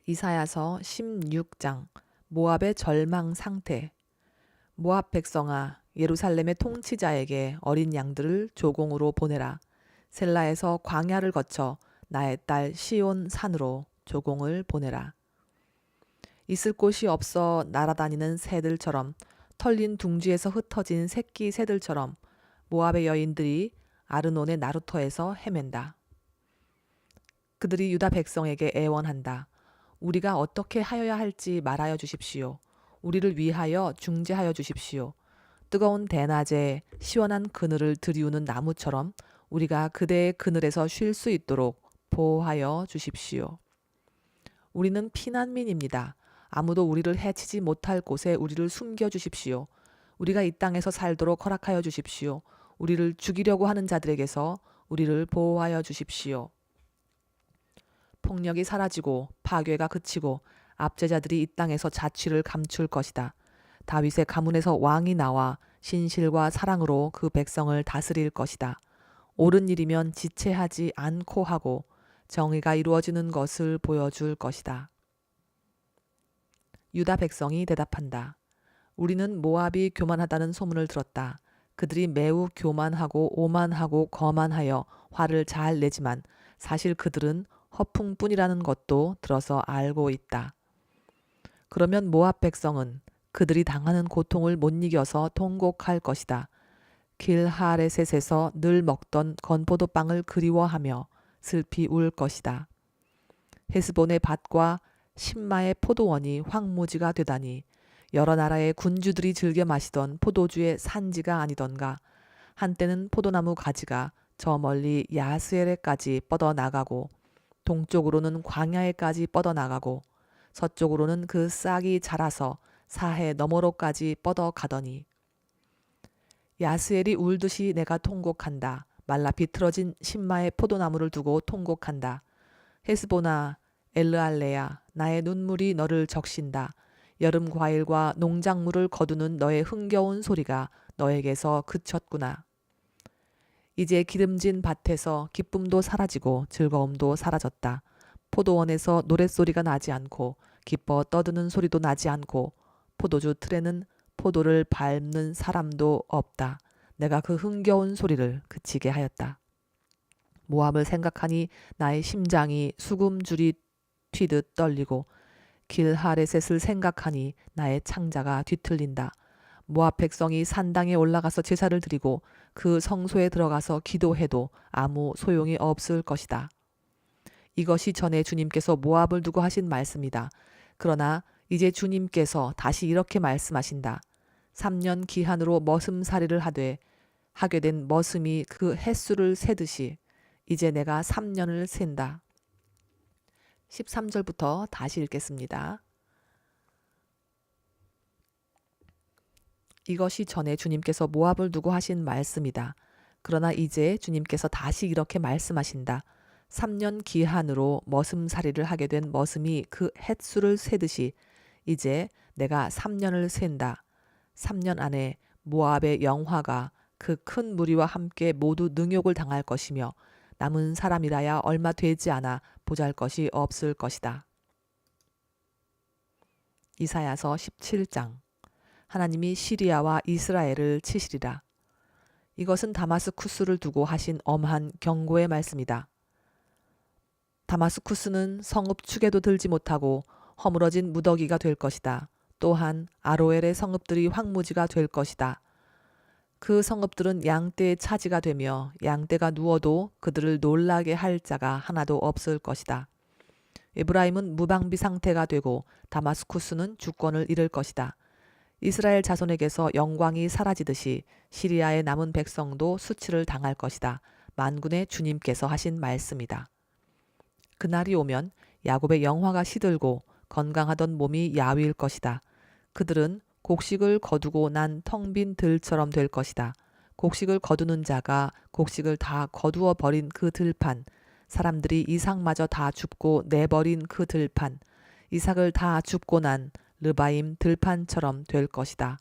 이사야서 16장 모압의 절망 상태. 모압 백성아, 예루살렘의 통치자에게 어린 양들을 조공으로 보내라. 셀라에서 광야를 거쳐 나의 딸 시온 산으로 조공을 보내라. 있을 곳이 없어 날아다니는 새들처럼, 털린 둥지에서 흩어진 새끼 새들처럼 모압의 여인들이 아르논의 나루터에서 헤맨다. 그들이 유다 백성에게 애원한다. 우리가 어떻게 하여야 할지 말하여 주십시오. 우리를 위하여 중재하여 주십시오. 뜨거운 대낮에 시원한 그늘을 들이우는 나무처럼 우리가 그대의 그늘에서 쉴 수 있도록 보호하여 주십시오. 우리는 피난민입니다. 아무도 우리를 해치지 못할 곳에 우리를 숨겨 주십시오. 우리가 이 땅에서 살도록 허락하여 주십시오. 우리를 죽이려고 하는 자들에게서 우리를 보호하여 주십시오. 폭력이 사라지고 파괴가 그치고 압제자들이 이 땅에서 자취를 감출 것이다. 다윗의 가문에서 왕이 나와 신실과 사랑으로 그 백성을 다스릴 것이다. 옳은 일이면 지체하지 않고 하고 정의가 이루어지는 것을 보여줄 것이다. 유다 백성이 대답한다. 우리는 모압이 교만하다는 소문을 들었다. 그들이 매우 교만하고 오만하고 거만하여 화를 잘 내지만 사실 그들은 허풍뿐이라는 것도 들어서 알고 있다. 그러면 모압 백성은 그들이 당하는 고통을 못 이겨서 통곡할 것이다. 길하레셋에서 늘 먹던 건포도빵을 그리워하며 슬피 울 것이다. 헤스본의 밭과 신마의 포도원이 황무지가 되다니 여러 나라의 군주들이 즐겨 마시던 포도주의 산지가 아니던가. 한때는 포도나무 가지가 저 멀리 야스엘에까지 뻗어나가고 동쪽으로는 광야에까지 뻗어나가고 서쪽으로는 그 싹이 자라서 사해 너머로까지 뻗어가더니 야스엘이 울듯이 내가 통곡한다. 말라 비틀어진 신마의 포도나무를 두고 통곡한다. 헤스보나 엘르알레야, 나의 눈물이 너를 적신다. 여름 과일과 농작물을 거두는 너의 흥겨운 소리가 너에게서 그쳤구나. 이제 기름진 밭에서 기쁨도 사라지고 즐거움도 사라졌다. 포도원에서 노랫소리가 나지 않고 기뻐 떠드는 소리도 나지 않고 포도주 틀에는 포도를 밟는 사람도 없다. 내가 그 흥겨운 소리를 그치게 하였다. 모압을 생각하니 나의 심장이 수금줄이 튀듯 떨리고 길하레셋을 생각하니 나의 창자가 뒤틀린다. 모압 백성이 산당에 올라가서 제사를 드리고 그 성소에 들어가서 기도해도 아무 소용이 없을 것이다. 이것이 전에 주님께서 모압을 두고 하신 말씀이다. 그러나 이제 주님께서 다시 이렇게 말씀하신다. 3년 기한으로 머슴살이를 하게 된 머슴이 그 횟수를 세듯이 이제 내가 3년을 센다. 13절부터 다시 읽겠습니다. 이것이 전에 주님께서 모압을 두고 하신 말씀이다. 그러나 이제 주님께서 다시 이렇게 말씀하신다. 3년 기한으로 머슴살이를 하게 된 머슴이 그 횟수를 세듯이 이제 내가 3년을 센다. 3년 안에 모압의 영화가 그 큰 무리와 함께 모두 능욕을 당할 것이며 남은 사람이라야 얼마 되지 않아 보잘것이 없을 것이다. 이사야서 17장. 하나님이 시리아와 이스라엘을 치시리라. 이것은 다마스쿠스를 두고 하신 엄한 경고의 말씀이다. 다마스쿠스는 성읍축에도 들지 못하고 허물어진 무더기가 될 것이다. 또한 아로엘의 성읍들이 황무지가 될 것이다. 그 성읍들은 양떼의 차지가 되며 양떼가 누워도 그들을 놀라게 할 자가 하나도 없을 것이다. 에브라임은 무방비 상태가 되고 다마스쿠스는 주권을 잃을 것이다. 이스라엘 자손에게서 영광이 사라지듯이 시리아의 남은 백성도 수치를 당할 것이다. 만군의 주님께서 하신 말씀이다. 그날이 오면 야곱의 영화가 시들고 건강하던 몸이 야위일 것이다. 그들은 곡식을 거두고 난 텅 빈 들처럼 될 것이다. 곡식을 거두는 자가 곡식을 다 거두어 버린 그 들판, 사람들이 이삭마저 다 줍고 내버린 그 들판, 이삭을 다 줍고 난 르바임 들판처럼 될 것이다.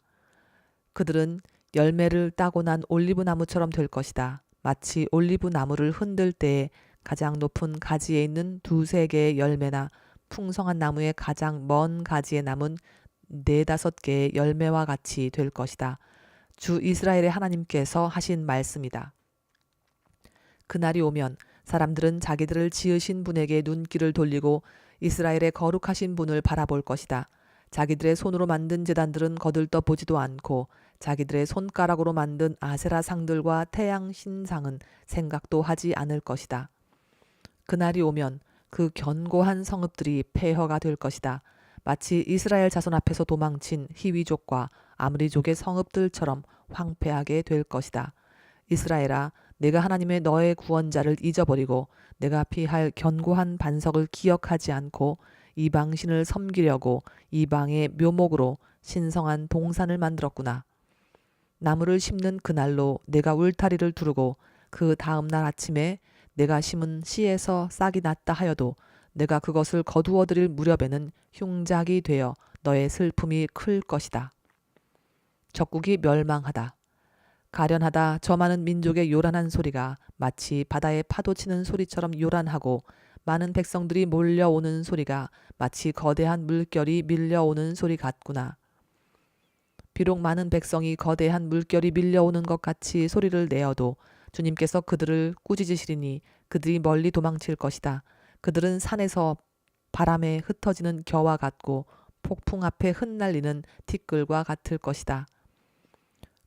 그들은 열매를 따고 난 올리브 나무처럼 될 것이다. 마치 올리브 나무를 흔들 때에 가장 높은 가지에 있는 두세 개의 열매나 풍성한 나무의 가장 먼 가지에 남은 4-5개의 열매와 같이 될 것이다. 주 이스라엘의 하나님께서 하신 말씀이다. 그날이 오면 사람들은 자기들을 지으신 분에게 눈길을 돌리고 이스라엘의 거룩하신 분을 바라볼 것이다. 자기들의 손으로 만든 제단들은 거들떠 보지도 않고 자기들의 손가락으로 만든 아세라 상들과 태양 신상은 생각도 하지 않을 것이다. 그날이 오면 그 견고한 성읍들이 폐허가 될 것이다. 마치 이스라엘 자손 앞에서 도망친 히위족과 아므리족의 성읍들처럼 황폐하게 될 것이다. 이스라엘아, 내가 하나님의 너의 구원자를 잊어버리고 내가 피할 견고한 반석을 기억하지 않고 이방신을 섬기려고 이방의 묘목으로 신성한 동산을 만들었구나. 나무를 심는 그날로 내가 울타리를 두르고 그 다음 날 아침에 내가 심은 씨에서 싹이 났다 하여도 내가 그것을 거두어들일 무렵에는 흉작이 되어 너의 슬픔이 클 것이다. 적국이 멸망하다. 가련하다 저 많은 민족의 요란한 소리가 마치 바다에 파도 치는 소리처럼 요란하고 많은 백성들이 몰려오는 소리가 마치 거대한 물결이 밀려오는 소리 같구나. 비록 많은 백성이 거대한 물결이 밀려오는 것 같이 소리를 내어도 주님께서 그들을 꾸짖으시리니 그들이 멀리 도망칠 것이다. 그들은 산에서 바람에 흩어지는 겨와 같고 폭풍 앞에 흩날리는 티끌과 같을 것이다.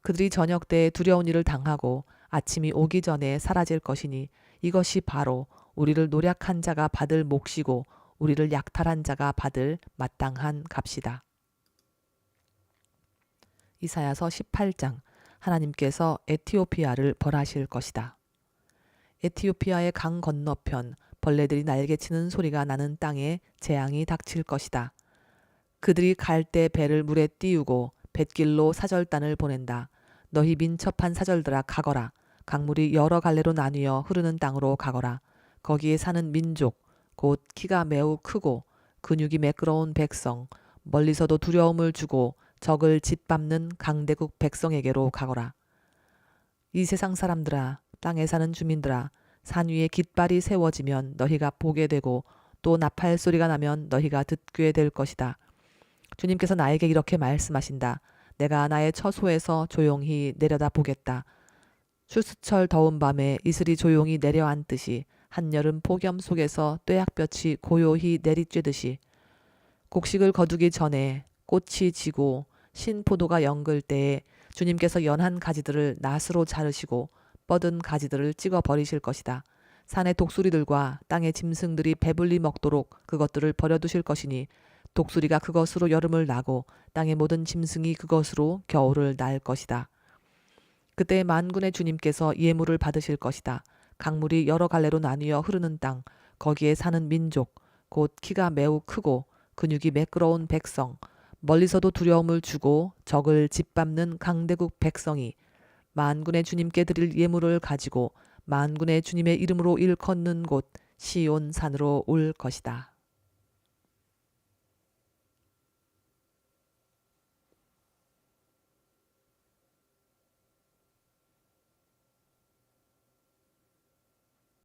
그들이 저녁 때에 두려운 일을 당하고 아침이 오기 전에 사라질 것이니 이것이 바로 우리를 노략한 자가 받을 몫이고 우리를 약탈한 자가 받을 마땅한 값이다. 이사야서 18장. 하나님께서 에티오피아를 벌하실 것이다. 에티오피아의 강 건너편 벌레들이 날개치는 소리가 나는 땅에 재앙이 닥칠 것이다. 그들이 갈대 배를 물에 띄우고 뱃길로 사절단을 보낸다. 너희 민첩한 사절들아 가거라. 강물이 여러 갈래로 나뉘어 흐르는 땅으로 가거라. 거기에 사는 민족 곧 키가 매우 크고 근육이 매끄러운 백성 멀리서도 두려움을 주고 적을 짓밟는 강대국 백성에게로 가거라. 이 세상 사람들아 땅에 사는 주민들아 산 위에 깃발이 세워지면 너희가 보게 되고 또 나팔 소리가 나면 너희가 듣게 될 것이다. 주님께서 나에게 이렇게 말씀하신다. 내가 나의 처소에서 조용히 내려다 보겠다. 추수철 더운 밤에 이슬이 조용히 내려앉듯이 한여름 폭염 속에서 뙤약볕이 고요히 내리쬐듯이 곡식을 거두기 전에 꽃이 지고 신포도가 연글 때에 주님께서 연한 가지들을 낫으로 자르시고 뻗은 가지들을 찍어 버리실 것이다. 산의 독수리들과 땅의 짐승들이 배불리 먹도록 그것들을 버려두실 것이니 독수리가 그것으로 여름을 나고 땅의 모든 짐승이 그것으로 겨울을 날 것이다. 그때 만군의 주님께서 예물을 받으실 것이다. 강물이 여러 갈래로 나뉘어 흐르는 땅, 거기에 사는 민족, 곧 키가 매우 크고 근육이 매끄러운 백성, 멀리서도 두려움을 주고 적을 짓밟는 강대국 백성이 만군의 주님께 드릴 예물을 가지고 만군의 주님의 이름으로 일컫는 곳 시온 산으로 올 것이다.